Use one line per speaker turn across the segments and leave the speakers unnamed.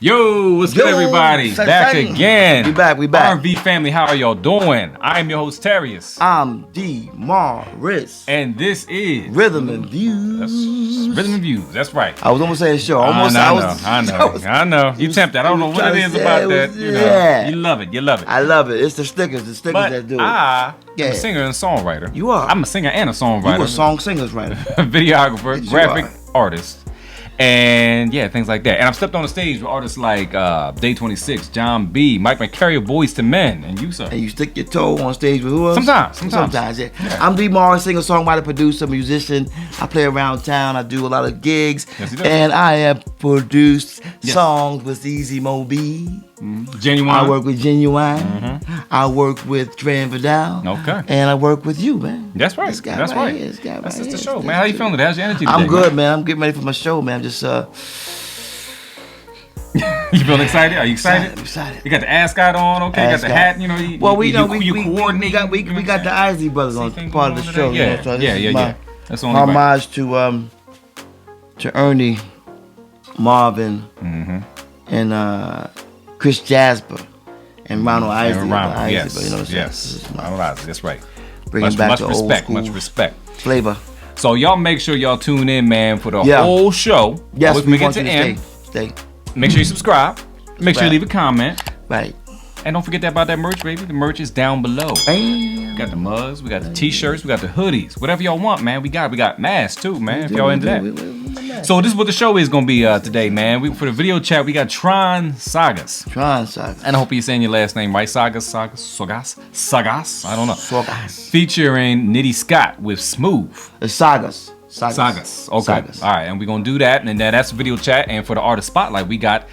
Yo, what's good, everybody? Back again.
We back.
R&V Family, how are y'all doing? I am your host, Tarius.
I'm D Morris.
And this is
Rhythm and Views.
Rhythm and Views, that's right.
I was almost saying show.
I know. You tempted. I don't know what it is about that. You love it.
I love it. It's the stickers that do it.
I'm a singer and songwriter.
You are.
I'm a singer and a songwriter.
You a singers writer.
Videographer, graphic artist. And yeah, things like that. And I've stepped on the stage with artists like Day 26, John B, Mike McCarry, Boys to Men, and you, sir.
And you stick your toe on stage with who else? Sometimes, yeah. I'm D Morris, singer, songwriter, producer, musician. I play around town. I do a lot of gigs.
Yes, he does.
And I have produced songs with Easy Moby.
Genuine.
I work with Genuine. I work with Trey and Vidal.
Okay.
And I work with you, man.
That's right.
That's
the show, man. How you feeling today? How's your energy today?
I'm good, man. I'm getting ready for my show, man. I'm just
You feeling excited? Are you excited?
I'm excited.
You got the ascot on, okay? You got the hat, you coordinate.
We got the Isley brothers on part of the show.
Yeah,
so
yeah. That's only
homage to Ernie, Marvin, and Chris Jasper, and Ronald Isley.
Yes. Ronald Isley, that's right.
Bringing back the old school
much respect.
Flavor.
So y'all make sure y'all tune in, man, for the whole show.
Yes,
we want you to stay. Make sure you subscribe. Make sure you leave a comment.
Right.
And don't forget about that merch, baby. The merch is down below.
Bam.
We got the mugs, we got the t-shirts, we got the hoodies. Whatever y'all want, man. We got masks too, man. If y'all into that. So this is what the show is gonna be today, man. For the video chat, we got Tron Sagas. And I hope you're saying your last name right. Sagas. I don't know.
Sagas.
Featuring Nitty Scott with Smooth.
The Sagas.
Okay. Sagas. All right, and we're gonna do that, and then that's the video chat. And for the artist spotlight, we got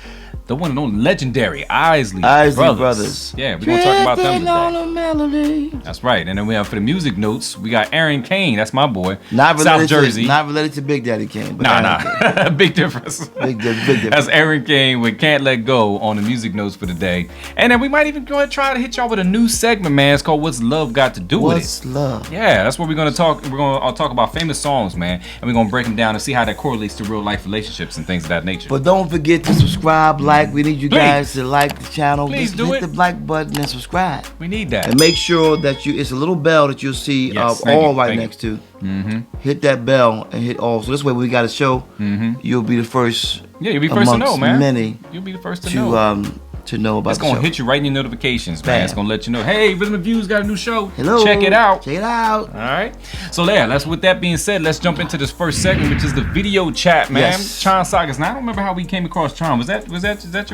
the one and only legendary Isley brothers. Yeah, we're gonna talk about them today. That's right. And then we have for the music notes, we got Kane. That's my boy. South Jersey.
Not related to Big Daddy Kane. But
nah. Big difference.
Big difference.
That's Kane with Can't Let Go on the music notes for the day. And then we might even go and try to hit y'all with a new segment, man. It's called What's Love Got to Do with It?
What's Love?
Yeah, that's what we're gonna talk. We're gonna talk about famous songs, man, and we're gonna break them down and see how that correlates to real life relationships and things of that nature.
But don't forget to subscribe, we need you guys to like the channel.
Please hit
the like button and subscribe.
We need that.
And make sure that it's a little bell that you'll see next to. Hit that bell and hit all. So this way we got a show. You'll be the first.
Yeah, you'll be first to know, man.
Many.
You'll be the first to know.
To know about
it's gonna hit you right in your notifications, man. It's gonna let you know, hey, Rhythm and Views got a new show.
Hello.
Check it out.
All
right. So with that being said, let's jump into this first segment, which is the video chat, man.
Yes.
Tron Sagas. Now I don't remember how we came across Tron. Was that your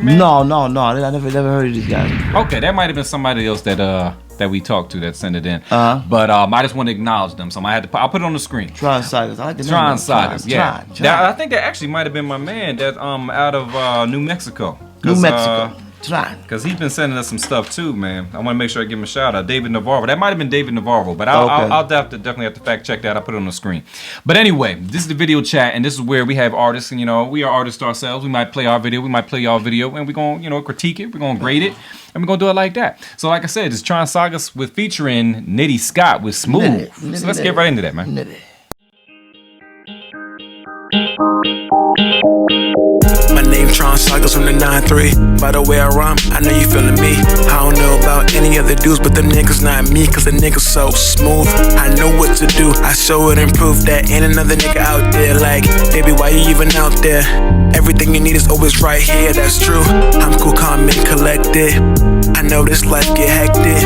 man?
No. I never heard of these guys.
Okay, that might have been somebody else that we talked to that sent it in. But I just want to acknowledge them. So I'll put it on the screen.
Tron Sagas. I like the name.
Tron Sagas. Yeah.
Tron.
I think that actually might have been my man that out of New Mexico.
New Mexico.
Because he's been sending us some stuff too, man. I want to make sure I give him a shout out. David Navarro. That might have been David Navarro, but I'll definitely have to fact check that. I'll put it on the screen. But anyway, this is the video chat, and this is where we have artists, and we are artists ourselves. We might play our video, we might play y'all video, and we're gonna critique it, we're gonna grade it, and we're gonna do it like that. So like I said, it's Tron Sagas featuring Nitty Scott with Smooth. So let's get right into that, man.
My name Tron Sagas from the 9-3. By the way I rhyme, I know you feeling me. I don't know about any other dudes, but them niggas not me, cause the niggas so smooth. I know what to do, I show it and prove that ain't another nigga out there. Like, baby, why you even out there? Everything you need is always right here, that's true. I'm cool, calm, and collected. I know this life get hectic.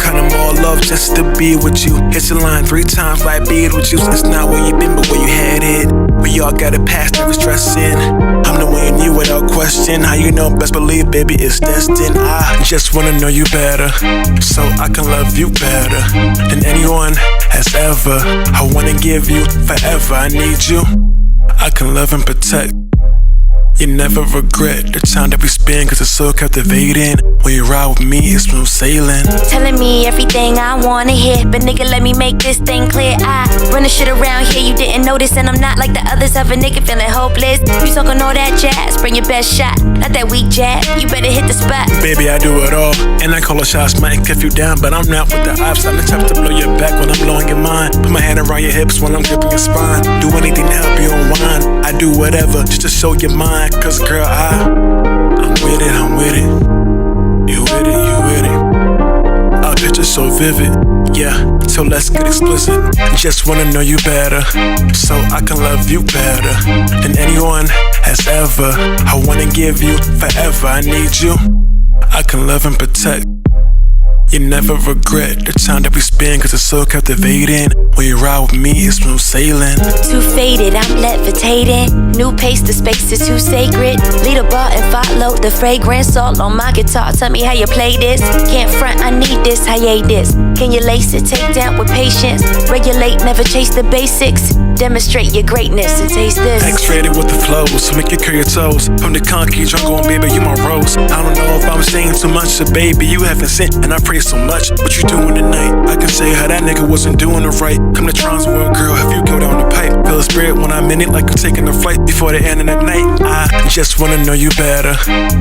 Kinda more love just to be with you. Hit your line 3 times like Beetlejuice. It's not where you been, but where you headed. We all got a past, never stressing. I'm the one you without question. How you know? Best believe, baby, it's destined. I just wanna know you better, so I can love you better than anyone has ever. I wanna give you forever. I need you. I can love and protect. You never regret the time that we spend, cause it's so captivating. When you ride with me, it's smooth sailing.
Telling me everything I wanna hear, but nigga, let me make this thing clear. I run the shit around here, you didn't notice, and I'm not like the others of a nigga feeling hopeless. You talking all that jazz, bring your best shot, not that weak jab. You better hit the spot.
Baby, I do it all, and I call the shots, might cuff you down, but I'm not with the ops. I'm the type to blow your back when I'm blowing your mind. Put my hand around your hips when I'm gripping your spine. Do anything to help you unwind. I do whatever just to show your mind, cause girl, I'm with it, I'm with it. You with it, you with it. Our picture so vivid, yeah. So let's get explicit. Just wanna know you better, so I can love you better than anyone has ever. I wanna give you forever. I need you. I can love and protect. You never regret the time that we spend, cause it's so captivating. When you ride with me, it's smooth sailing.
Too faded, I'm levitating. New pace, the space is too sacred. Lead a bar and follow the fragrance all on my guitar. Tell me how you play this. Can't front, I need this, hiatus. Can you lace it, take down with patience? Regulate, never chase the basics. Demonstrate your greatness and taste this.
X-rated with the flows, so make you curl your toes. From the concrete jungle, and baby, you my rose. I don't know if I'm saying too much, so baby, you haven't sent, and I pray so much. What you doing tonight? I can say how that nigga wasn't doing it right. Come to Tron's world, girl, have you go down the pipe. Feel the spirit when I'm in it, like I'm taking a flight. Before the end of the night, I just wanna know you better,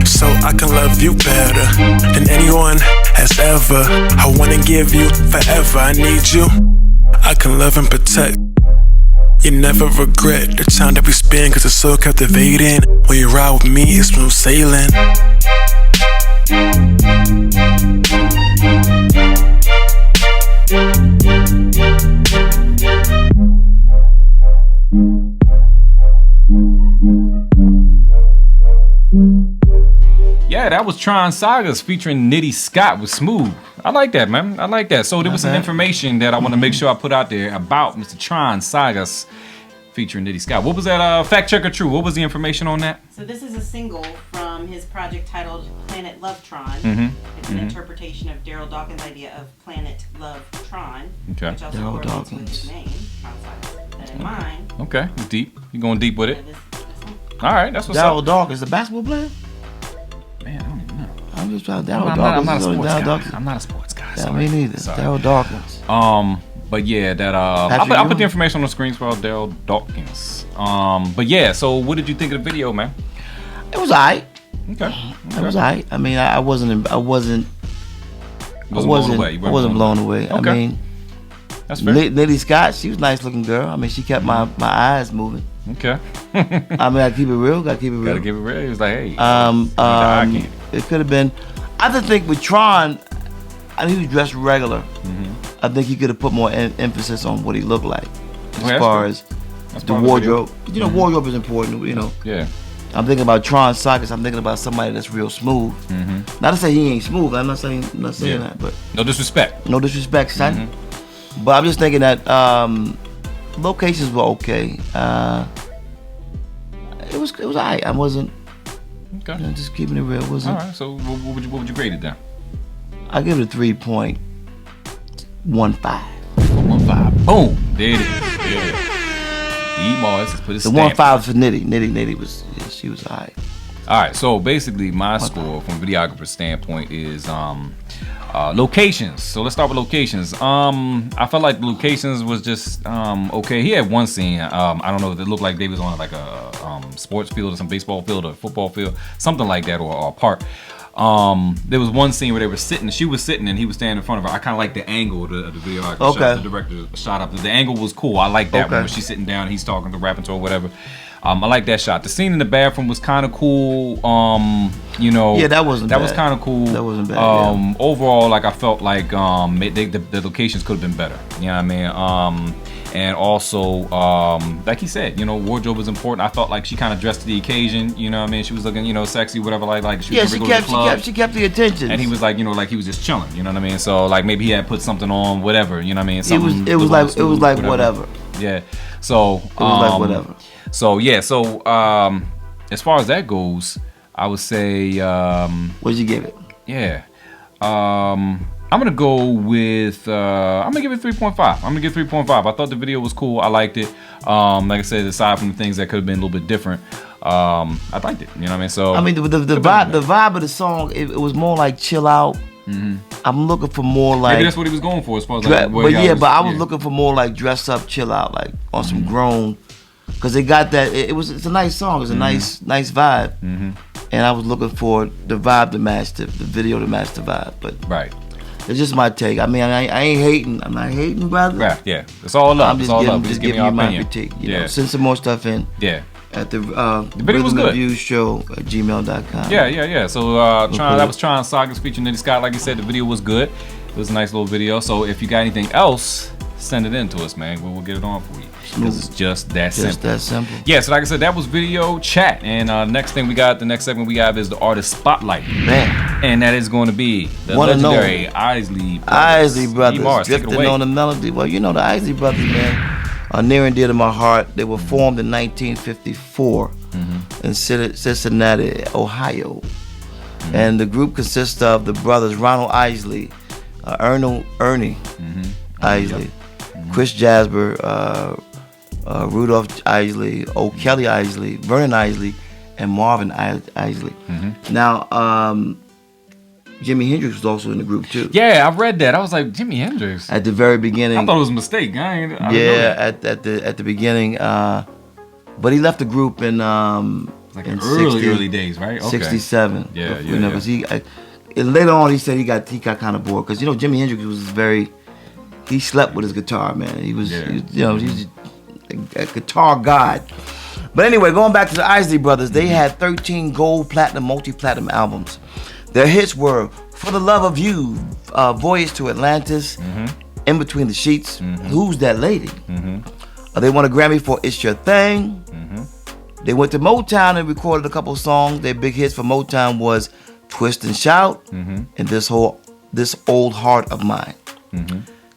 so I can love you better than anyone has ever. I wanna give you forever. I need you. I can love and protect. You never regret the time that we spend, cause it's so captivating. When you ride with me, it's smooth sailing.
Yeah, that was Tron Sagas featuring Nitty Scott with Smooth. I like that, man. I like that. So there was some information that I want to make sure I put out there about Mr. Tron Sagas featuring Nitty Scott. What was that? Fact check or true? What was the information on that?
So this is a single from his project titled Planet Love Tron. It's an interpretation of Daryl Dawkins' idea of Planet Love Tron, which also correlates with his name, Tron Sagas. And mine.
Okay, deep. You going deep with it? All right, that's what's
Daryl
up.
Dawkins, the basketball player?
Man, I don't even know.
I'm just trying to
I'm not a sports guy.
Yeah,
Sorry.
me neither.
Sorry.
Daryl Dawkins.
But yeah, that I'll put the information on the screen for Daryl Dawkins. But yeah, so what did you think of the video, man?
It was alright.
Okay.
It was alright. I mean, I wasn't blown away.
Okay.
I mean,
that's fair.
Lady Scott, she was a nice looking girl. I mean, she kept my eyes moving.
Okay.
I mean, I keep it real. Gotta keep it real.
Gotta keep it real. He was like, hey.
It could have been. I just think with Tron, I mean, he was dressed regular. I think he could have put more emphasis on what he looked like, as far as the wardrobe. You know, wardrobe is important. You know.
Yeah.
I'm thinking about Tron Sagas. I'm thinking about somebody that's real smooth. Not to say he ain't smooth. I'm not saying that, but
no disrespect.
No disrespect, son. But I'm just thinking that locations were okay. It was alright. I wasn't.
Okay.
You know, just keeping it real. Wasn't.
All right. So what would you grade it then?
I give it a 3.15.
1.15. Boom. There it is. Yeah. D Morris has put his
The
stamp.
1.5 for Nitty. Nitty was she was alright.
All right. So basically, my score from a videographer's standpoint is locations. So let's start with locations. I felt like the locations was just okay. He had one scene. I don't know if it looked like they was on like a sports field or some baseball field or football field, something like that, or a park. There was one scene where they were sitting. She was sitting and he was standing in front of her. I kind of like the angle of the videographer.
Okay.
The director shot up. The angle was cool. I like that one. Where she's sitting down, he's talking to, rapping to her, whatever. I like that shot. The scene in the bathroom was kind of cool. You know.
Yeah, that wasn't bad.
Was kind of cool.
That wasn't bad.
Overall, like I felt like the locations could have been better. You know what I mean? And also, like he said, you know, wardrobe was important. I felt like she kind of dressed to the occasion. You know what I mean? She was looking, you know, sexy, whatever. Like she was
she kept the attention.
And he was like, you know, like he was just chilling. You know what I mean? So like maybe he had put something on, whatever. You know what I mean?
It was like whatever.
Yeah. So
it was like whatever.
So yeah. So as far as that goes, I would say.
What'd you give it?
Yeah. I'm gonna go with. I'm gonna give it 3.5. I'm gonna give 3.5. I thought the video was cool. I liked it. Like I said, aside from the things that could have been a little bit different, I liked it. You know what I mean? So
I mean, the vibe of the song, it was more like chill out. I'm looking for more like.
Maybe that's what he was going for, as far as
I was looking for more like dress up, chill out, like on some grown. Cause it got that. It's a nice song. It's a nice vibe. And I was looking for the vibe to match the video to match the vibe. But
right.
It's just my take. I mean, I ain't hating. I'm not hating, brother.
Right, yeah. It's all love.
I'm just giving you my critique. You know, send some more stuff in.
Yeah.
At the
video was good.
rhythmandviewsshow at gmail.com.
Yeah. So that was Tron Sagas featuring Nitty Scott. Like you said, the video was good. It was a nice little video. So if you got anything else, send it in to us, man. We'll get it on for you. Because it's just that simple.
Just that simple.
Yeah, so like I said, that was video chat. And the next segment we have is the artist spotlight.
Man.
And that is going to be the legendary Isley brothers.
Isley brothers.
D Morris,
drifting on the melody. Well, you know the Isley brothers, man, are near and dear to my heart. They were formed in 1954 in Cincinnati, Ohio. And the group consists of the brothers Ronald Isley, Ernie Isley, Chris Jasper, Rudolph Isley, O'Kelly Isley, Vernon Isley, and Marvin Isley. Now, Jimi Hendrix was also in the group too.
Yeah, I read that. I was like, Jimi Hendrix.
At the very beginning.
I thought it was a mistake. I didn't know
at the beginning. But he left the group in
like in early days, right? Okay.
67.
Yeah.
Because later on he said he got kind of bored because Jimi Hendrix was he slept with his guitar, man. He was he's a guitar god. But anyway, going back to the Isley brothers, they had 13 gold, platinum, multi-platinum albums. Their hits were "For the Love of You," "Voyage to Atlantis," "In Between the Sheets," "Who's That Lady?" They won a Grammy for "It's Your Thing." They went to Motown and recorded a couple of songs. Their big hits for Motown was "Twist and Shout" and "This Old Heart of Mine."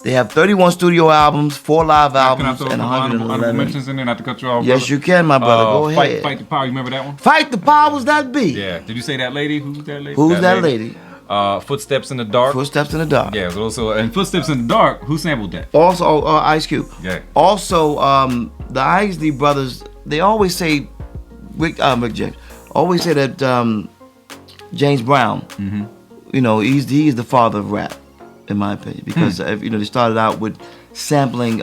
They have 31 studio albums, 4 live albums, and 111
mentions in there. Not to cut you off.
Yes, you can, my brother. Go ahead.
Fight the Power. You remember that one?
Fight the Powers That Be.
Yeah. Did you say that lady? Who's that lady?
Who's that lady?
Footsteps in the Dark.
Footsteps in the Dark.
Yeah. Also, and Footsteps in the Dark. Who sampled that?
Also, Ice Cube.
Yeah.
Also, the Isley brothers. They always say Rick James. Always say that James Brown. He's the father of rap, in my opinion, because they started out with sampling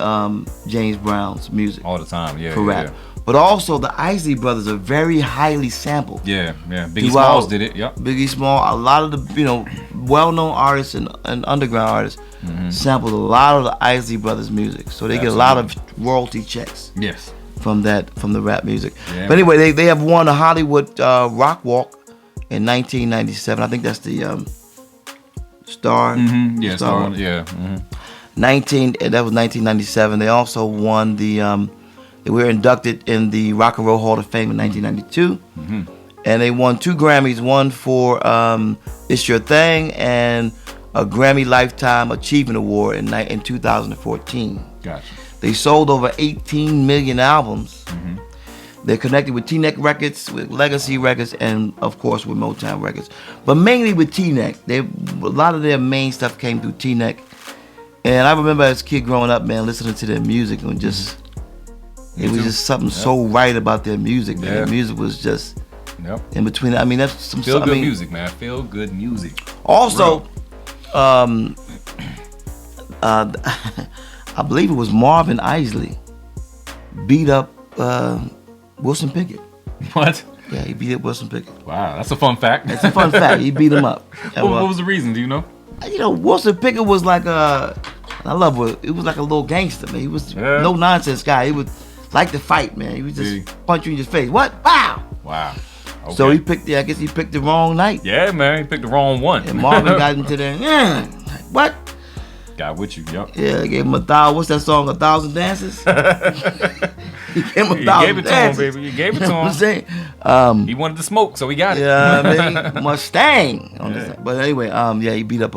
James Brown's music
all the time,
for rap.
Yeah.
But also the Isley brothers are very highly sampled.
Yeah. Biggie Smalls did it. Yep.
Biggie Small, a lot of the well-known artists and underground artists sampled a lot of the Isley brothers' music, so they get a lot of royalty checks.
Yes.
From the rap music.
Yeah.
But anyway, they have won a Hollywood Rock Walk in 1997. I think that's the Star.
Yeah, Star. Yeah.
That was 1997. They also won they were inducted in the Rock and Roll Hall of Fame in 1992. And they won 2 Grammys, one for It's Your Thing and a Grammy Lifetime Achievement Award in 2014.
Gotcha.
They sold over 18 million albums. They're connected with T-Neck Records, with Legacy Records, and of course with Motown Records. But mainly with T-Neck. A lot of their main stuff came through T-Neck. And I remember as a kid growing up, man, listening to their music and just it was just something so right about their music, man. Their music was just in between. I mean, that's some
feel good music, man. Feel good music.
Also, I believe it was Marvin Isley beat up Wilson Pickett.
What?
Yeah, he beat up Wilson Pickett.
Wow, that's a fun fact.
That's a fun fact. He beat him up.
What was the reason? Do you know?
Wilson Pickett was like it was like a little gangster, man. He was no nonsense guy. He would like to fight, man. He would just punch you in your face. What? Wow.
Wow. Okay.
So I guess he picked the wrong night.
Yeah, man. He picked the wrong one.
And Marvin got into there. What?
Got with you, yep.
Yeah, gave him what's that song, 1,000 Dances? He gave him 1,000 dances.
Baby. You gave it to him.
I'm saying,
he wanted to smoke, so we got it.
Yeah, Mustang. But anyway, he beat up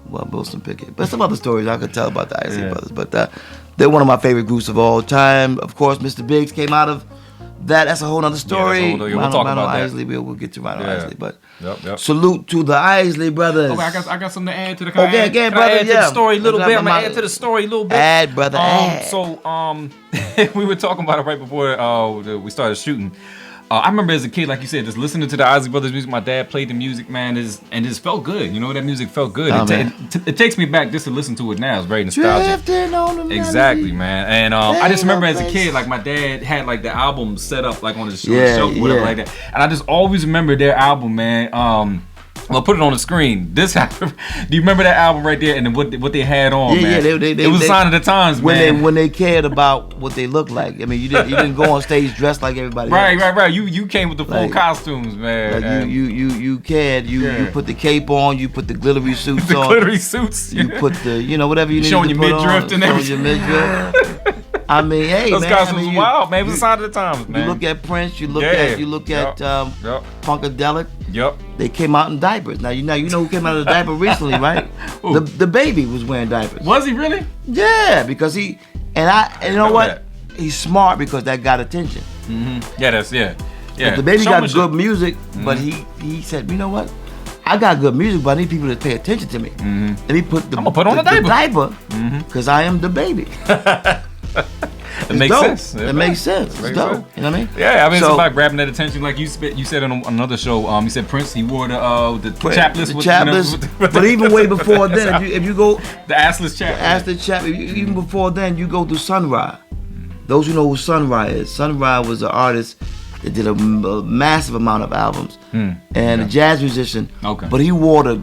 Wilson Pickett. But some other stories I could tell about the Isley brothers. But they're one of my favorite groups of all time. Of course, Mr. Biggs came out of that. That's a whole other story.
We'll talk about
Isley. We'll get to Ronald Isley. But
yep.
salute to the Isley brothers.
Okay, I got something to add to the
brother.
Can I add to the story a little bit? I'm gonna add to the story a little bit.
Add, brother. Add.
So we were talking about it right before we started shooting. I remember as a kid, like you said, just listening to the Isley Brothers music. My dad played the music, man, and it felt good. You know, that music felt good. It takes me back just to listen to it now. It's very nostalgic. Exactly, man. And I just remember as a kid, like my dad had like the album set up like on his shelf or whatever like that. And I just always remember their album, man. Well, put it on the screen. This happened. Do you remember that album right there? And then what they had on, man? Yeah, it was a sign of the times, man.
When they cared about what they looked like. I mean, you didn't go on stage dressed like everybody else.
Right. You came with the full costumes, man.
Like you cared. You put the cape on. You put the glittery suits on.
The glittery suits.
You put the whatever you need to put on.
Showing your midriff and everything.
Showing your midriff. I mean, hey,
those
man.
costumes was wild, man. It was a sign of the times, man.
You look at Prince. You look at Funkadelic.
Yep.
They came out in diapers. Now you know who came out of the diaper recently, right? The baby was wearing diapers.
Was he really?
Yeah, because he and you know what? That. He's smart because that got attention.
Mm-hmm. Yeah.
But the baby got good music, but he said, you know what? I got good music, but I need people to pay attention to me. Mm-hmm. Let me put
I'm gonna put on the diaper
because I am the baby.
It makes sense.
It makes sense. It's dope. You know what I mean?
Yeah, I mean, it's about grabbing that attention. Like you said on another show, you said Prince, he wore the chapless.
The chapless. But even way before then, if you go...
The assless chap.
The assless chap. Even before then, you go to Sunrise. Those who know who Sunrise is. Sunrise was an artist that did a massive amount of albums. And a jazz musician.
Okay.
But he wore the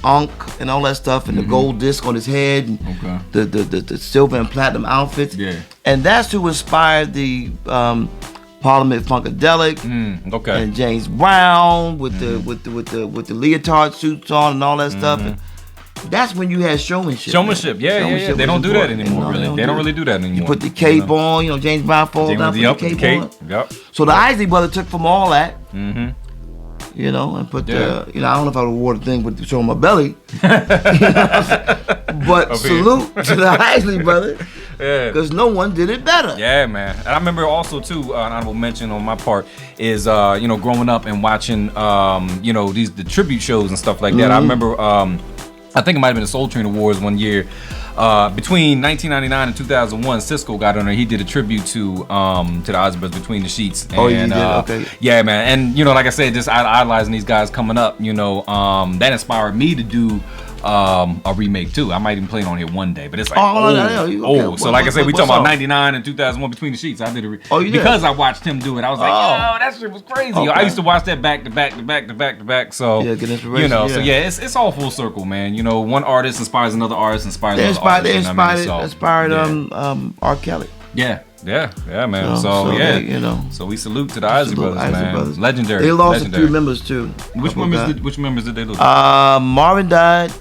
ankh and all that stuff and the gold disc on his head and the silver and platinum outfits.
Yeah.
And that's who inspired the Parliament Funkadelic and James Brown with the leotard suits on and all that stuff. And that's when you had showmanship.
Yeah. They don't do that anymore, really. They don't really do that anymore.
You put the cape on, James Brown falls down, put the cape on.
Yep.
So the Isley brother took from all that, and put the, I don't know if I would have wore the thing with showing my belly, but salute to the Isley brother, because no one did it better.
Yeah, man. And I remember also too, an honorable mention on my part is, growing up and watching, the tribute shows and stuff like that. I remember, I think it might have been the Soul Train Awards one year. Between 1999 and 2001, Cisco got on there. He did a tribute to the Isley Brothers, Between the Sheets. And,
you did? Okay.
Yeah, man. And like I said, just idolizing these guys coming up. That inspired me to do a remake too. I might even play it on here one day, but it's like So like I said, we talking about 99 and 2001 Between the Sheets. I did it because I watched him do it. I was like, that shit was crazy. Okay. I used to watch that back to back. So
get inspiration.
So it's all full circle, man. One artist inspires another artist,
They inspired R. Kelly.
Yeah, man. So we salute to the Isley Brothers, man. Legendary.
They lost a few members too.
Which members did they lose?
Marvin died.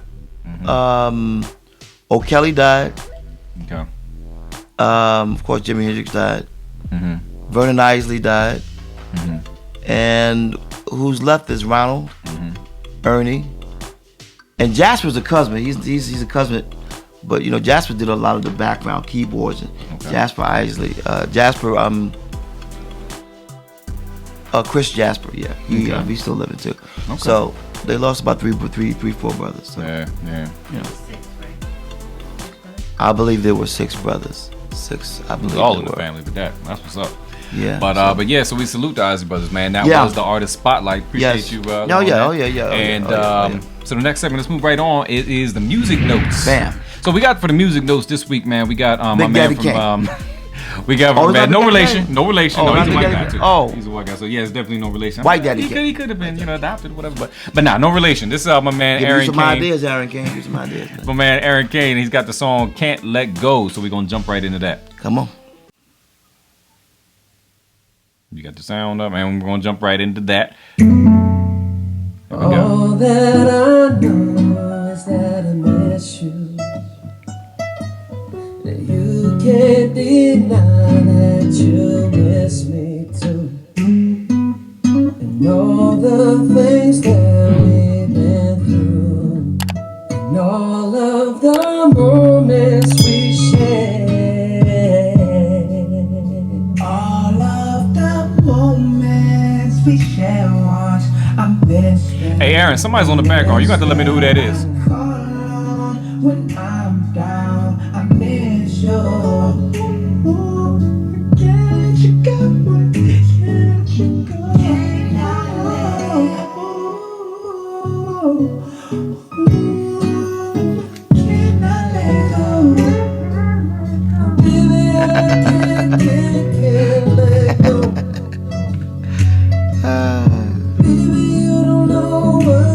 O'Kelly died.
Okay.
Of course, Jimi Hendrix died. Vernon Isley died. And who's left is Ronald, Ernie, and Jasper's a cousin. He's a cousin. But Jasper did a lot of the background keyboards. And Jasper Isley, Chris Jasper, he's still living too. Okay. So they lost about four brothers. So,
yeah.
Six, right?
I believe there were 6 brothers. I believe
all in the family, but that's what's up.
Yeah.
But so we salute the Isley Brothers, man. That was the artist spotlight. Appreciate you. And so the next segment, let's move right on. It is the music notes.
Bam.
So we got for the music notes this week, man. We got my man from we got no relation. No, he's a white guy too. He's a white guy. So it's definitely no relation.
White daddy.
He could have been adopted, whatever. But no relation. This is my man Aaron Kane.
Give me some ideas, Aaron Kane. Give me some ideas. Man.
My man Aaron Kane. He's got the song "Can't Let Go." So we're gonna jump right into that.
Come on.
You got the sound up, and we're gonna jump right into that.
All that I know is that I miss you. And you can't deny that you miss me too. And all the things that we've been through. And all of the moments we shared.
All of the moments we shared once.
Hey Aaron, somebody's on the background. You got to let me know who that is.
When I'm down, I miss you. Can't you go? Can't you go? Can't I let go? Can't I let go?
Baby, I can't let go. Baby, you don't know what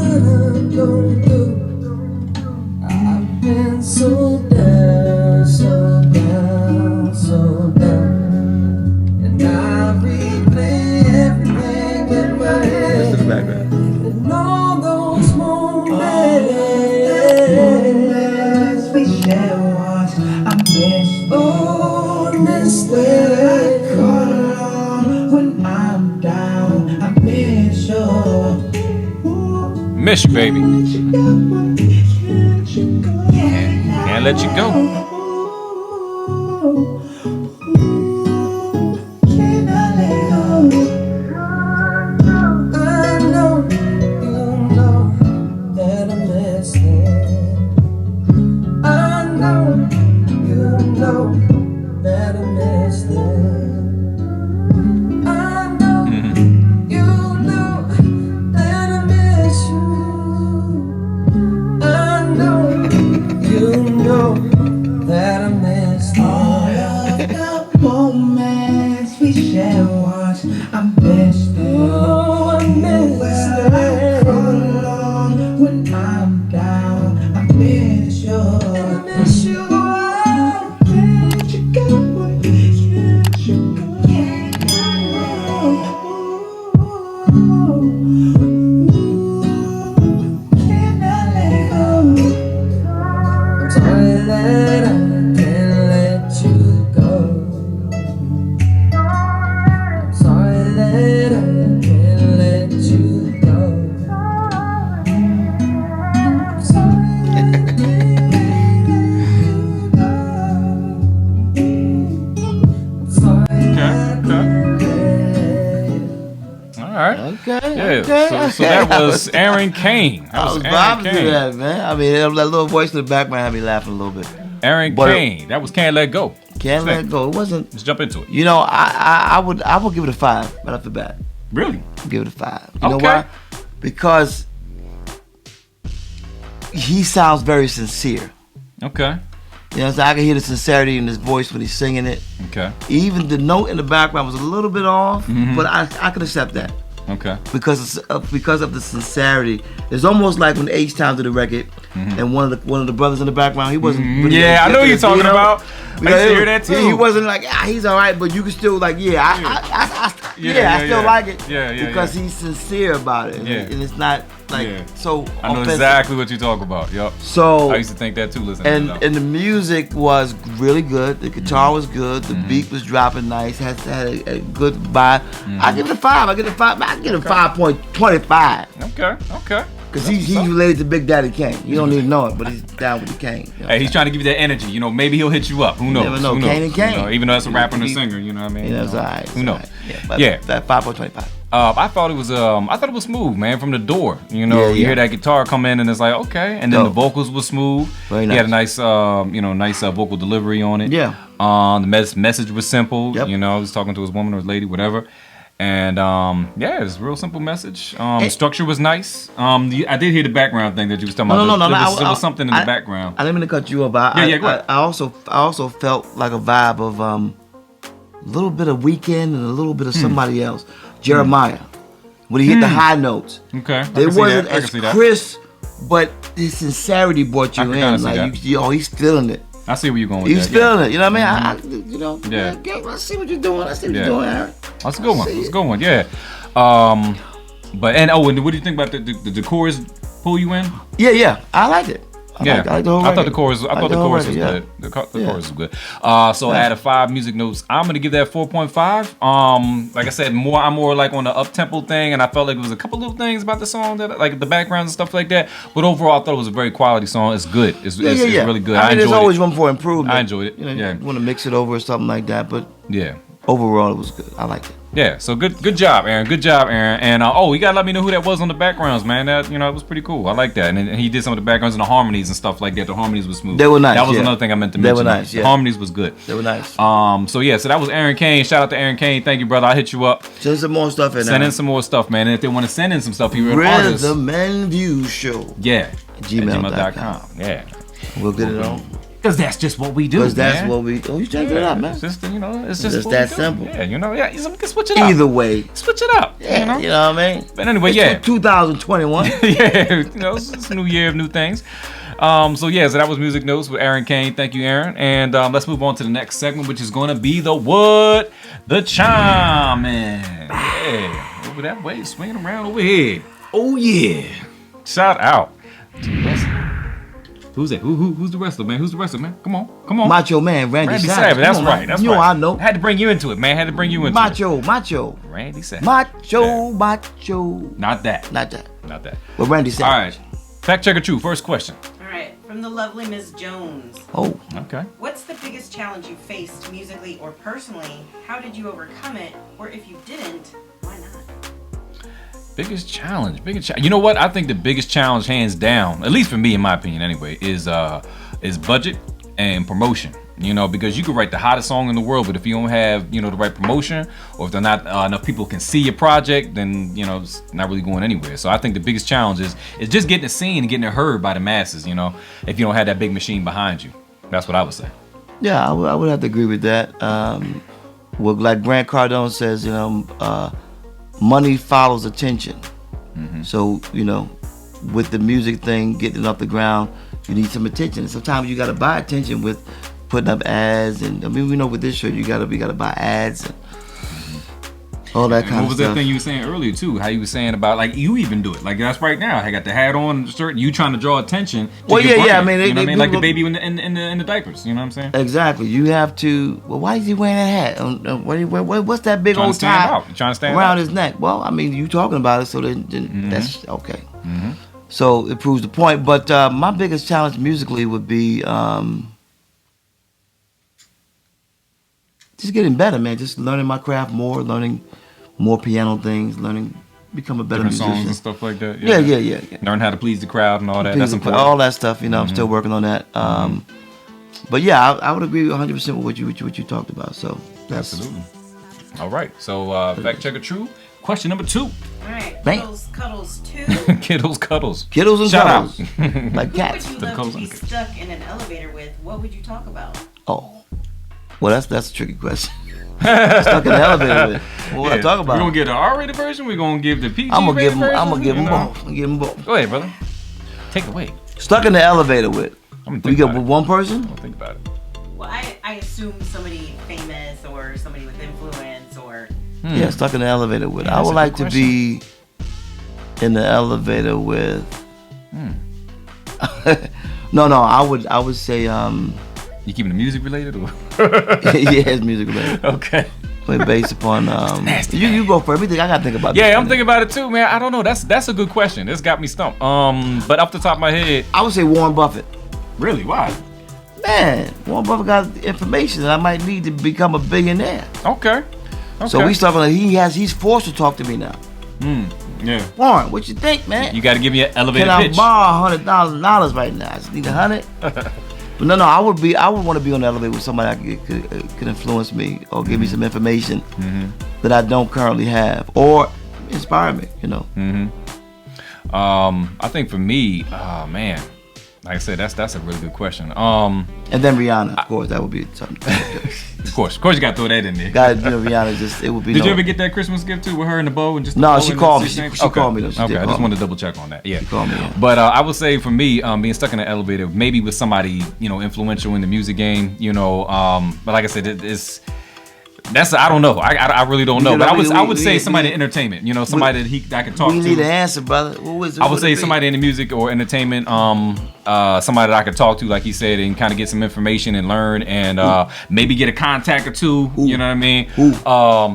miss you. Oh, miss when I call alone when I'm down. I miss you.
Miss you, baby. Can't let you go. So that was Aaron Kane.
I was vibing to that, man. I mean, that little voice in the background had me laughing a little bit.
Aaron Kane. That was Can't Let Go.
Can't Let Go. It wasn't.
Let's jump into it.
You know, I would give it a 5 right off the bat.
Really?
Give it a 5. You know why? Because he sounds very sincere.
Okay.
You know, so I can hear the sincerity in his voice when he's singing it.
Okay.
Even the note in the background was a little bit off, but I could accept that.
Okay.
Because of the sincerity. It's almost like when H-Town did the record, and one of the brothers in the background, he wasn't. Really
I know what you're talking about. I used to hear that too.
He wasn't like he's all right, but you can still like I still like it. Because he's sincere about it, and it's not like so.
I know
offensive.
exactly what you talk about. Yup.
So
I used to think that too. Listening.
And the music was really good. The guitar was good. The beat was dropping nice. Had a good vibe. I give it a 5. I give it a 5.25.
Okay.
Because he's related to Big Daddy Kane. You don't even know it, but he's down with the Kane. You know
he's trying to give you that energy. You know, maybe he'll hit you up. Who knows?
You never know.
Who
Kane
knows?
and Kane.
You know, even though that's a rapper and a singer, you know what I mean?
Yeah, that's all right.
Who knows?
Yeah. That 5.25.
I thought it was smooth, man, from the door. You know, you hear that guitar come in and it's like, okay. And then the vocals was smooth.
Very nice.
He had a nice vocal delivery on it.
Yeah.
The message was simple.
Yep.
You know, he was talking to his woman or his lady, whatever. And it's a real simple message. Structure was nice. I did hear the background thing that you was talking about.
No.
There was something in the background.
I didn't mean to cut you off. Go ahead. I also felt like a vibe of a little bit of Weeknd and a little bit of somebody else. Jeremiah. When he hit the high notes.
Okay.
It wasn't as crisp, but his sincerity brought you in. Like he's feeling it.
I see where you're going with
He's feeling it. You know what I mean?
Yeah.
I see what you're doing. Aaron.
That's a good one. That's a good one. Yeah. And what do you think about the chorus pull you in?
Yeah. I liked it. I
thought the chorus was good. The chorus was good. So out of 5 music notes, I'm gonna give that 4.5. Like I said, I'm more like on the up tempo thing, and I felt like there was a couple little things about the song that like the background and stuff like that. But overall, I thought it was a very quality song. It's good. It's really good.
I mean, there's always room for improvement.
I enjoyed it.
You want to mix it over or something like that, but
yeah.
Overall, it was good. I liked it.
Yeah, so good job, Aaron. Good job, Aaron. And you gotta let me know who that was on the backgrounds, man. That it was pretty cool. I like that. And he did some of the backgrounds and the harmonies and stuff like that. The harmonies was smooth.
They were nice.
That was another thing I meant to mention.
They were nice. Yeah.
The harmonies was good.
They were nice.
So that was Aaron Kane. Shout out to Aaron Kane. Thank you, brother. I'll hit you up.
Send some more stuff in.
Send in some more stuff, man. And if they want to send in some stuff, you're an artist.
Rhythm and View Show.
Yeah.
gmail.com.
Yeah.
We'll get it on.
Because that's just what we do.
Because that's what we. Oh, you check it out, man.
It's just it's just
that simple.
Yeah, you can switch it up.
Either way,
switch it up.
Yeah, you know what I mean.
But anyway,
it's 2021.
It's a new year of new things. So that was Music Notes with Aaron Kane. Thank you, Aaron. And let's move on to the next segment, which is going to be the chime in. Yeah, over that way, swinging around over here. Oh yeah! Shout out to Who's that? Who's the wrestler, man? Who's the wrestler, man? Come on.
Macho Man, Randy Savage.
That's right.
That's right. I know.
Had to bring you into it, man. Had to bring you into
Macho.
Randy Savage.
Macho.
Not that.
But Randy Savage.
All right. Fact check or true. First question.
All right, from the lovely Ms. Jones.
Oh.
Okay.
What's the biggest challenge you faced musically or personally? How did you overcome it? Or if you didn't, why not?
Biggest challenge. You know what? I think the biggest challenge, hands down, at least for me, in my opinion, anyway, is budget and promotion. You know, because you could write the hottest song in the world, but if you don't have, the right promotion, or if they're not enough people can see your project, then it's not really going anywhere. So I think the biggest challenge is just getting it seen and getting it heard by the masses. If you don't have that big machine behind you, that's what I would say.
Yeah, I would have to agree with that. Like Grant Cardone says, money follows attention. Mm-hmm. So, with the music thing, getting it off the ground, you need some attention. And sometimes you got to buy attention with putting up ads. And we know with this show, we got to buy ads and all that kind of stuff. What was that thing you were saying earlier, too? How you were saying about, like, you even do it. Like, that's right now. I got the hat on, the shirt, you trying to draw attention to your brand. I mean, like the baby in the diapers. You know what I'm saying? Exactly. You have to. Well, why is he wearing that hat? What's that big old tie around his neck? Well, I mean, you talking about it, so then that's okay. Mm-hmm. So it proves the point. But my biggest challenge musically would be just getting better, man. Just learning my craft more, learning more piano things, become a better musician. Songs and stuff like that. Yeah. Learn how to please the crowd and all that. That's important. All that stuff, I'm still working on that. But yeah, I would agree 100% with what you talked about. So absolutely. All right. So fact check or true. Question number 2.
All right. Kiddles, cuddles 2.
Kiddles, cuddles.
Kiddles and
shout
cuddles.
Out.
Like cats.
Who would you love to be stuck in an elevator with? What would you talk about?
Oh. Well, that's a tricky question. Stuck in the elevator with. What would I talk about?
We're gonna get the R-rated version. We're gonna give the PG version.
I'm gonna give them both.
Go ahead, brother. Take it away.
Stuck in the elevator with. We get with one person.
Don't think about it.
Well, I assume somebody famous or somebody with influence or.
Yeah, stuck in the elevator with. I would like to be in the elevator with. No. I would say.
You keeping the music related or?
Yeah, it's music related.
Okay.
But based upon
nasty.
You go for everything. I gotta think about.
Yeah, I'm thinking about it too, man. I don't know. That's a good question. This got me stumped. But off the top of my head,
I would say Warren Buffett.
Really? Why?
Man, Warren Buffett got information that I might need to become a billionaire.
Okay.
So he's talking like he's forced to talk to me now.
Yeah.
Warren, what you think, man?
You got to give me an elevator pitch.
Can I borrow $100,000 right now? I just need $100. But no, I would want to be on the elevator with somebody that could influence me or give me some information that I don't currently have or inspire me.
I think for me, man, like I said, that's a really good question.
And then Rihanna, of course, that would be something.
Of course, you got to throw that in there.
Rihanna, it would be.
Did you ever get that Christmas gift too with her and the bow and just?
No, she called me. She called me though.
Okay, I just wanted to double check on that. Yeah,
she called me. Yeah.
But I would say for me, being stuck in the elevator, maybe with somebody influential in the music game, but like I said, I don't know. I really don't know. But I would say somebody in entertainment. Somebody that I can talk to.
We need an answer, brother.
I would say somebody in the music or entertainment. Somebody that I could talk to, like he said, and kind of get some information and learn, and maybe get a contact or two. You know what I mean?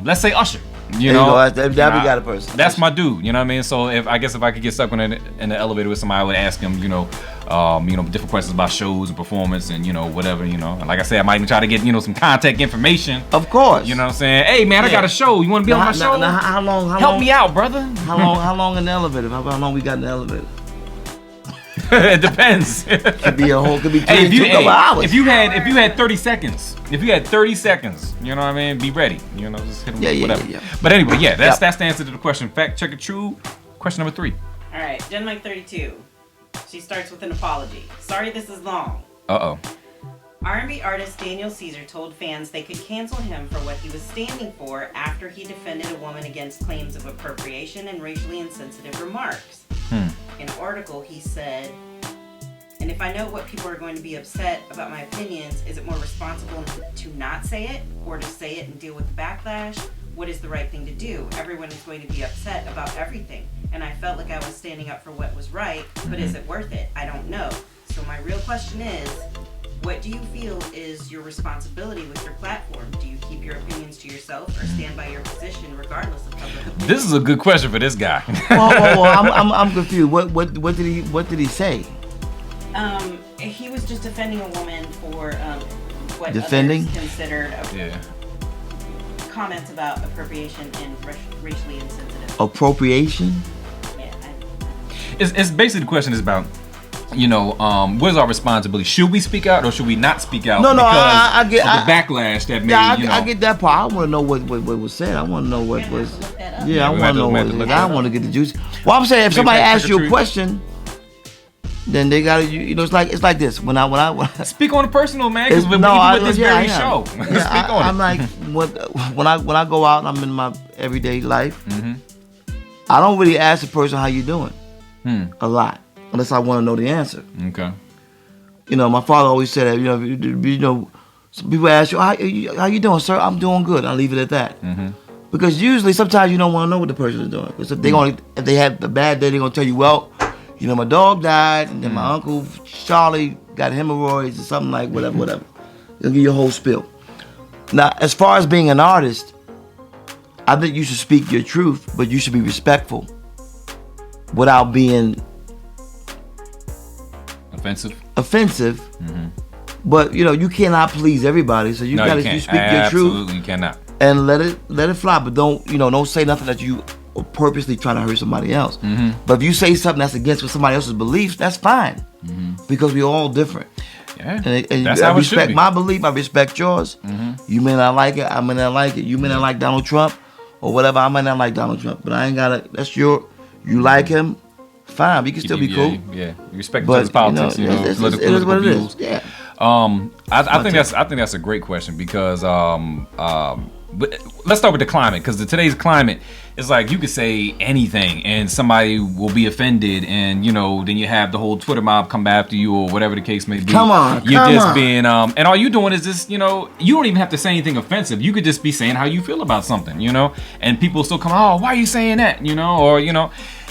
Let's say Usher. You know,
that we got a person.
That's my dude. You know what I mean? So if I could get stuck in the elevator with somebody, I would ask him. Different questions about shows and performance and whatever. And like I said, I might even try to get some contact information.
Of course.
You know what I'm saying? Hey man, I got a show. You want to be on my show?
How long?
Help me out, brother.
How long in the elevator? How long we got in the elevator?
It depends.
Could be 2 hours.
If you had 30 seconds, you know what I mean? Be ready. Just hit them whatever. Yeah. But anyway, that's the answer to the question. Fact check it true. Question number 3.
All right, Gen Mike 32. She starts with an apology. Sorry this is long.
Uh-oh.
R&B artist Daniel Caesar told fans they could cancel him for what he was standing for after he defended a woman against claims of appropriation and racially insensitive remarks. In an article, he said, and if I know what people are going to be upset about my opinions, is it more responsible to not say it or to say it and deal with the backlash? What is the right thing to do? Everyone is going to be upset about everything. And I felt like I was standing up for what was right, but is it worth it? I don't know. So my real question is, what do you feel is your responsibility with your platform? Do you keep your opinions to yourself or stand by your position regardless of public opinion?
This is a good question for this guy.
Whoa, I'm confused. What did he say?
He was just defending a woman for what
defending?
others considered
Yeah.
comments about appropriation and racially insensitive.
Appropriation?
Yeah.
It's basically the question is about, what is our responsibility? Should we speak out or should we not speak out?
No,
because
I get
of the backlash that made.
I get that part. I want to know what was said. I want to know what was. Yeah, I want to know what. I want to get the juice. Well, I'm saying if somebody asks you a question, then they gotta. It's like this. When I
speak on the personal, man. Because we're with this very show. Speak on it.
I'm like when I go out and I'm in my everyday life. I don't really ask the person how you doing a lot. Unless I want to know the answer.
Okay.
My father always said that, some people ask you, how you doing, sir? I'm doing good. I'll leave it at that. Because usually, sometimes you don't want to know what the person is doing. Because if they have a bad day, they're going to tell you, well, my dog died, and then my uncle Charlie got hemorrhoids or something like whatever. They'll give you a whole spiel. Now, as far as being an artist, I think you should speak your truth, but you should be respectful without being offensive. But you cannot please everybody, so you speak your truth.
Absolutely, you cannot.
And let it fly, but don't say nothing that you are purposely trying to hurt somebody else. But if you say something that's against somebody else's beliefs, that's fine, because we're all different.
Yeah,
and
that's
I
how it
respect
should be.
my belief. I respect yours. You may not like it. I may not like it. You may not like Donald Trump or whatever. I might not like Donald Trump, but I ain't gotta. That's you like him. Fine, we can still be cool.
Yeah, you respect his politics,
it is what it is. Yeah.
I think that's a great question because but let's start with the climate, because today's climate is like you could say anything and somebody will be offended, and then you have the whole Twitter mob come after you or whatever the case may be. You're just being and all you doing is just you don't even have to say anything offensive. You could just be saying how you feel about something, and people still come, oh, why are you saying that, or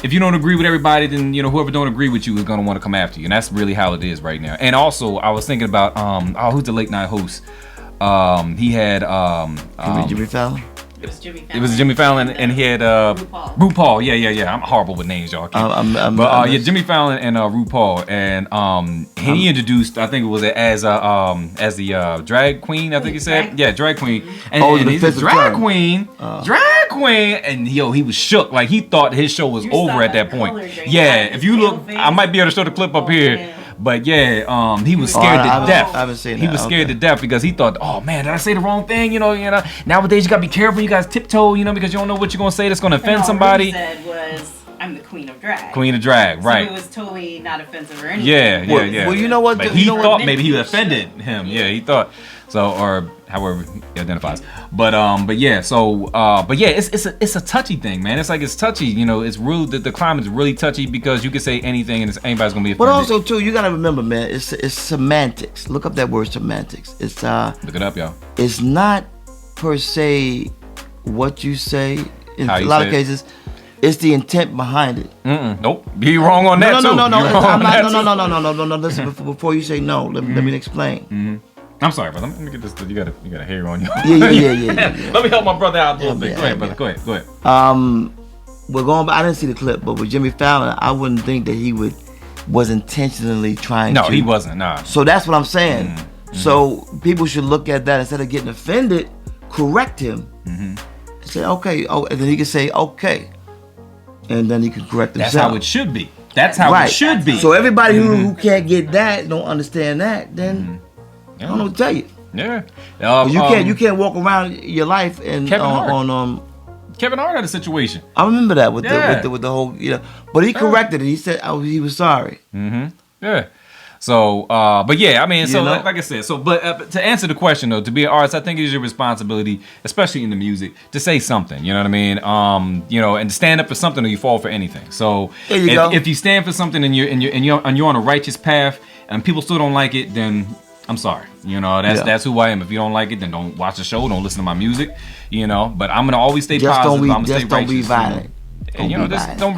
if you don't agree with everybody, then whoever don't agree with you is gonna want to come after you, and that's really how it is right now. And also, I was thinking about who's the late night host? He had
Jimmy Fallon.
It was Jimmy
Fallon, and he had RuPaul. Yeah. I'm horrible with names, y'all. Jimmy Fallon and RuPaul, and he introduced, I think it was as the drag queen. I think he said, drag queen. And he's a drag queen, and he was shook, like he thought his show was over at that point. Yeah, if you look, I might be able to show the clip up here. But he was scared to death.
I haven't seen that.
He was scared to death because he thought, oh man, did I say the wrong thing? Nowadays you gotta be careful. You guys tiptoe, because you don't know what you're gonna say that's gonna offend somebody.
He said was, I'm the queen of drag.
Queen of drag, right?
So it was totally not offensive or anything.
Yeah.
Well, you know what?
But he thought maybe he offended him. Yeah, he thought so, or however he identifies. But yeah. So it's a touchy thing, man. It's touchy. It's real. The climate's really touchy because you can say anything and anybody's gonna be offended.
But also too, you gotta remember, man. It's semantics. Look up that word semantics. It's
look it up, y'all.
It's not per se what you say. In a lot of cases, it's the intent behind it.
Nope. You're wrong on that too.
No. Listen, before you say no, let me explain.
I'm sorry, brother. Let me get this. You got a hair on you.
Yeah.
Let me help my brother out a little bit. Go ahead, brother. Go ahead.
We're going. I didn't see the clip, but with Jimmy Fallon, I wouldn't think that he was intentionally trying to.
No, he wasn't. Nah.
So that's what I'm saying. So people should look at that instead of getting offended. Correct him. Say okay. Oh, and then he can say okay, and then he can correct himself.
That's how it should be. That's how it should be.
So everybody who can't get that, don't understand that, then. I don't know what to tell you.
Yeah.
You can't walk around your life and
Kevin Hart had a situation.
I remember that with the whole but he corrected it. He said he was sorry.
Yeah. So but yeah, I mean, so like I said, but to answer the question though, to be an artist, I think it is your responsibility, especially in the music, to say something. You know what I mean? And to stand up for something or you fall for anything. So if you stand for something and you're on a righteous path and people still don't like it, then I'm sorry. That's who I am. If you don't like it, then don't watch the show. Don't listen to my music. But I'm gonna always stay positive. I'm gonna stay righteous.
Don't be violent.
And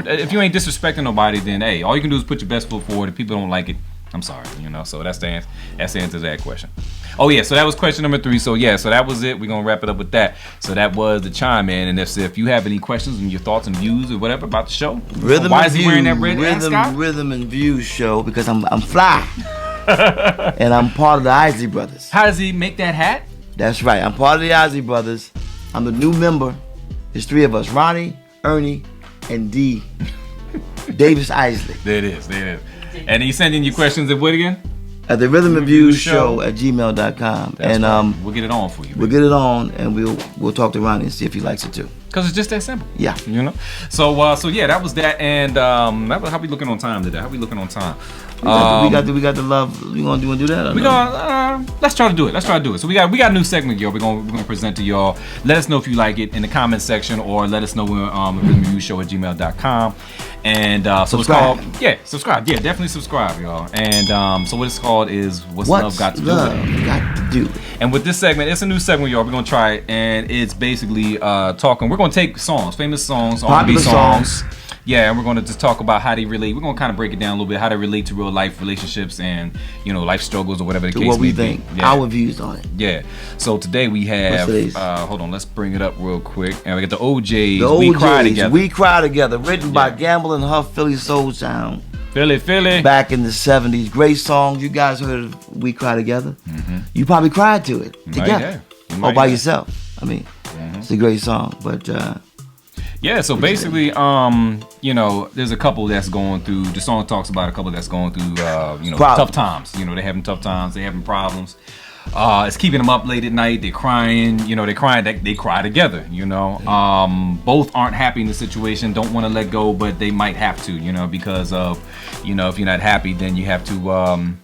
if you ain't disrespecting nobody, then hey, all you can do is put your best foot forward. If people don't like it, I'm sorry, you know. So that's the answer to that question. Oh yeah, so that was question number 3. So yeah, so that was it. We're gonna wrap it up with that. So that was the chime in. And if you have any questions and your thoughts and views or whatever about the show, why is he wearing that red ascot?
Rhythm and Views show, because I'm fly. And I'm part of the Isley brothers.
How does he make that hat?
That's right. I'm part of the Isley brothers. I'm the new member. There's 3 of us: Ronnie, Ernie, and D. Davis Isley.
There it is. And he's sending you questions at what again?
At the rhythmandviewsshow at gmail.com.
And right. We'll get it on for you.
We'll get it on, and we'll talk to Ronnie and see if he likes it too.
Because it's just that simple.
Yeah.
You know? So yeah, that was that. And how we looking on time today? We got the love. You wanna do that? Let's try to do it. So we got a new segment, y'all. We're gonna present to y'all. Let us know if you like it in the comment section, or let us know at rhythmandviewsshow@gmail.com. And so
subscribe.
It's called subscribe. Yeah, definitely subscribe, y'all. And so what it's called is What's Love Got to Do With It? And with this segment, it's a new segment, y'all. We're gonna try it, and it's basically talking. We're gonna take songs, famous songs, R&B songs. Yeah, and we're gonna just talk about how they relate. We're gonna kind of break it down a little bit, how they relate to real life relationships and life struggles or whatever the case may be.
What we think, our views on it.
Yeah. So today we have. Hold on, let's bring it up real quick. And we got the OJs.
The OJs.
We Cry Together.
Written by Gamble and Huff, Philly Soul Sound.
Philly.
Back in the 70s, great song. You guys heard of We Cry Together? Mm-hmm. You probably cried to it together, or by yourself. I mean, it's a great song, but.
Yeah, so basically, there's a couple that's going through. The song talks about a couple that's going through, tough times. They're having tough times. They're having problems. It's keeping them up late at night. They're crying. They cry together. Both aren't happy in the situation. Don't want to let go, but they might have to. Because of, if you're not happy, then you have to.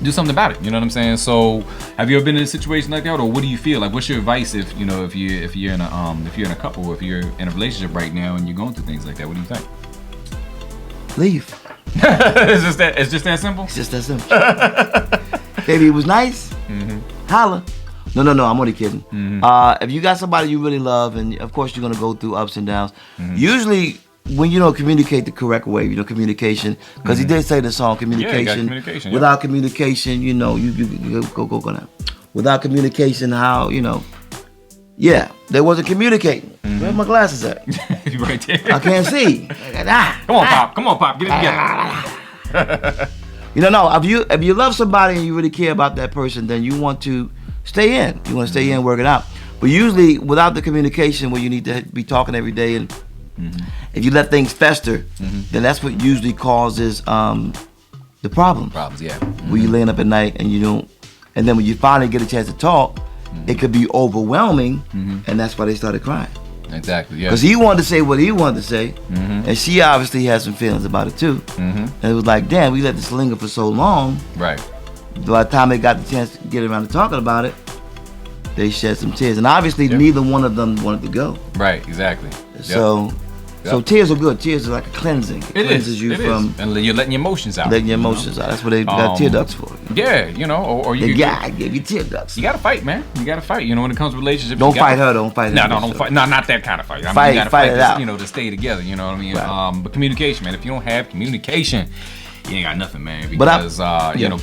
Do something about it. You know what I'm saying? So, have you ever been in a situation like that, or what do you feel like? What's your advice if you're in a couple, or if you're in a relationship right now and you're going through things like that? What do you think?
Leave.
It's just that simple.
It's just that simple. Baby, it was nice. Mm-hmm. Holla. No, I'm only kidding. Mm-hmm. If you got somebody you really love, and of course you're gonna go through ups and downs. Mm-hmm. Usually, when you don't communicate the correct way, communication, because he did say the song communication.
Yeah,
without communication, you go now. Without communication, they wasn't communicating. Mm-hmm. Where my glasses at?
Right there.
I can't see.
Come on, Pop, get it together.
If you love somebody and you really care about that person, then you want to stay in. You want to stay in, work it out. But usually, without the communication, where you need to be talking every day and. Mm-hmm. If you let things fester, then that's what usually causes the problem.
Problems, yeah.
Where you laying up at night and you don't, and then when you finally get a chance to talk, it could be overwhelming, and that's why they started crying.
Exactly, yeah.
Because he wanted to say what he wanted to say, and she obviously had some feelings about it too. And it was like, damn, we let this linger for so long.
Right.
By the time they got the chance to get around to talking about it, they shed some tears, and obviously neither one of them wanted to go.
Right, exactly.
So tears are good. Tears are like a cleansing. It cleanses you from,
and you're letting your emotions out.
That's what they got tear ducts for.
Yeah, or you.
I gave you tear ducts.
You gotta fight, man. You gotta fight. When it comes to relationships.
Don't fight her. Don't fight her.
No, don't fight. No, not that kind of fight. You gotta fight it out. To stay together. You know what I mean? Right. But communication, man. If you don't have communication, you ain't got nothing, man. Because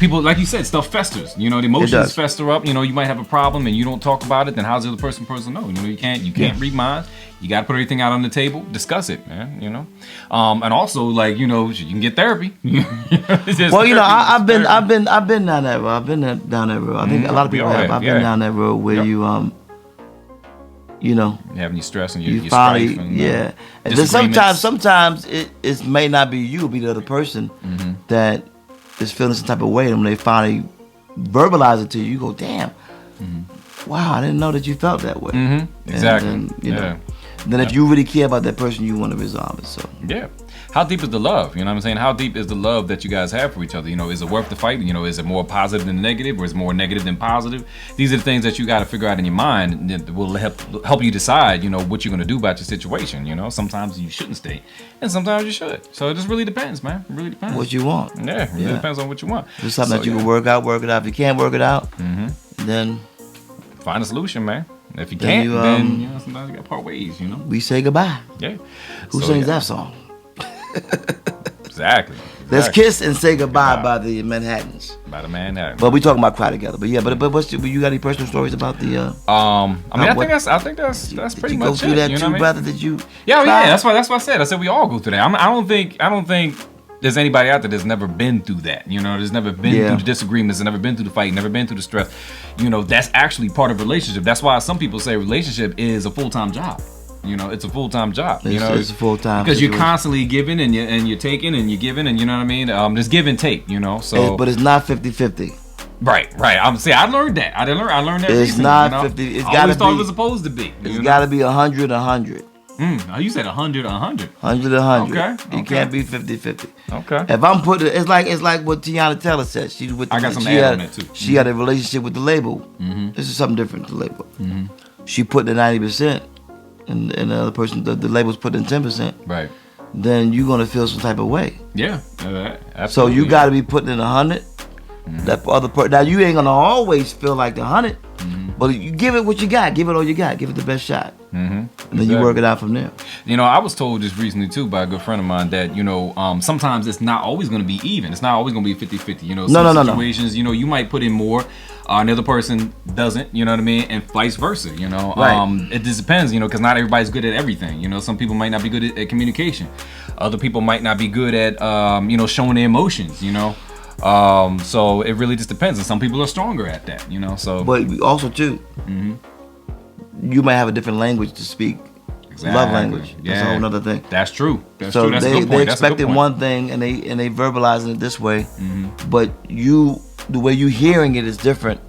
people, like you said, stuff festers. The emotions fester up. You might have a problem and you don't talk about it. Then how's the other person know? You can't read minds. You got to put everything out on the table, discuss it, man. And also, you can get therapy.
I've been down that road. I've been down that road. I think a lot of people have. I've been down that road where you
having you stress and you
finally,
strife and
and then sometimes it may not be you, it'll be the other person that is feeling some type of way, and when they finally verbalize it to you, you go, damn, wow, I didn't know that you felt that way.
Exactly.
And then if you really care about that person, you want to resolve it. So
how deep is the love? You know what I'm saying? How deep is the love that you guys have for each other? Is it worth the fight? Is it more positive than negative, or is it more negative than positive? These are the things that you got to figure out in your mind that will help you decide, what you're going to do about your situation. Sometimes you shouldn't stay, and sometimes you should. So it just really depends, man. It really depends.
What you want.
Yeah, it really depends on what you want.
If it's something that you can work out. If you can't work it out, then
find a solution, man. If you can't, then sometimes you got to part ways.
We say goodbye.
Yeah.
Who sings that song?
Exactly.
Let's kiss and say goodbye by the Manhattans.
By the Manhattans.
But we talking about Cry Together. But yeah, but you got any personal stories about the?
I think that's pretty much it.
Did you go through that too, brother? Did you?
Yeah. That's what I said. I said we all go through that. I don't think there's anybody out there that's never been through that. You know, there's never been through the disagreements, never been through the fight, never been through the stress. You know, that's actually part of a relationship. That's why some people say relationship is a full-time job. You know, it's a full-time job.
It's a full-time
because you're constantly giving and you're taking and you're giving and you know what I mean. There's give and take. You know, so
but it's not 50-50.
Right. I learned that. I learned that.
It's
recently,
not 50. It's got to be.
Thought it was supposed to be.
It's got to be 100-100.
You said 100-100.
100-100.
Okay.
You can't be 50-50.
Okay.
If I'm putting, it's like what Tiana Taylor said. She's with.
I got some add on that too.
She had a relationship with the label. This is something different. The label. She put in 90%, and the other person, the label's put in 10%.
Right.
Then you're gonna feel some type of way.
Yeah. Absolutely.
So you got to be putting in 100. That other person. Now you ain't gonna always feel like the 100. But you give it what you got. Give it all you got. Give it the best shot. And then you work it out from there.
You know, I was told just recently, too, by a good friend of mine that, you know, sometimes it's not always going to be even. It's not always going to be 50-50. You know, some situations, you know, you might put in more. Another person doesn't, you know what I mean? And vice versa, you know.
Right.
It just depends, you know, because not everybody's good at everything. You know, some people might not be good at communication. Other people might not be good at, you know, showing their emotions, you know. So it really just depends, and some people are stronger at that, you know. So,
but also too, you might have a different language to speak.
Exactly.
Love language. That's a whole other thing.
That's true. That's
so
true. That's a good point.
They expected one thing, and they verbalizing it this way, but the way you hearing it is different.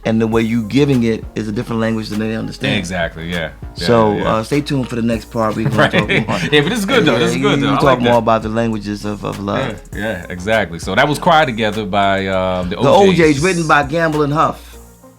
And the way you giving it is a different language than they understand.
Exactly, yeah.
So stay tuned for the next part. We're going to talk more.
Yeah, but this is good though. This is good though.
We talk more about the languages of love.
Yeah, exactly. So that was Cry Together by the OJs.
The OJs, written by Gamble and Huff.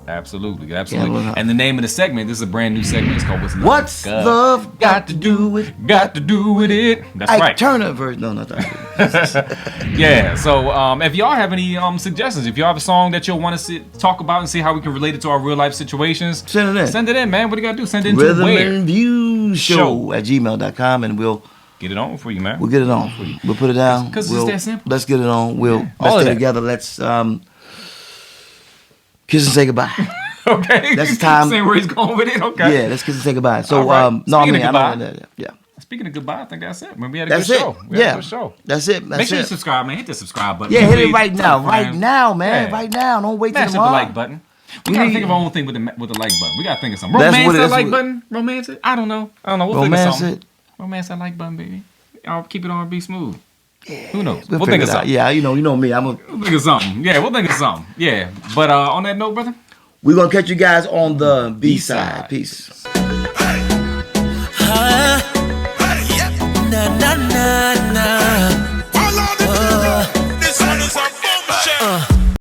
Absolutely. And the name of the segment, this is a brand new segment. It's called
What's Love Got to Do with It?
Got to do with it. That's right.
Turner version. No, not that.
Yeah. So if y'all have any suggestions, if y'all have a song that you'll want to talk about and see how we can relate it to our real life situations,
send it in.
Send it in, man. What do you got to do? Send it in
rhythmandviewsshow at gmail.com, and we'll
get it on for you, man.
We'll get it on. We'll put it down.
Because it's that simple.
Let's get it on. Let's stay together. Let's kiss and say goodbye.
Okay.
That's the time.
Saying where he's going with it. Okay.
Yeah, let's kiss and say goodbye. So,
right.
no, I mean,
yeah. Speaking of goodbye, I think that's it. Man, we had a
that's
good
it.
show. We had a good show.
That's it.
Make sure you subscribe, man. Hit the subscribe button.
Yeah, hit it right now. Right now, man.
Yeah.
Right now. Don't wait till
tomorrow.
tomorrow.
The like button. We gotta think of our own thing with the like button. We gotta think of something. Romance that like button. Romance it. I don't know. We'll think of something. Romance that like button, baby. I'll keep it on be smooth.
Yeah,
who knows?
We'll
think of something.
Yeah, you know me. We'll
think of something. Yeah, we'll think of something. Yeah. But on that note, brother,
we're gonna catch you guys on the B-side. Peace.
Na na na na.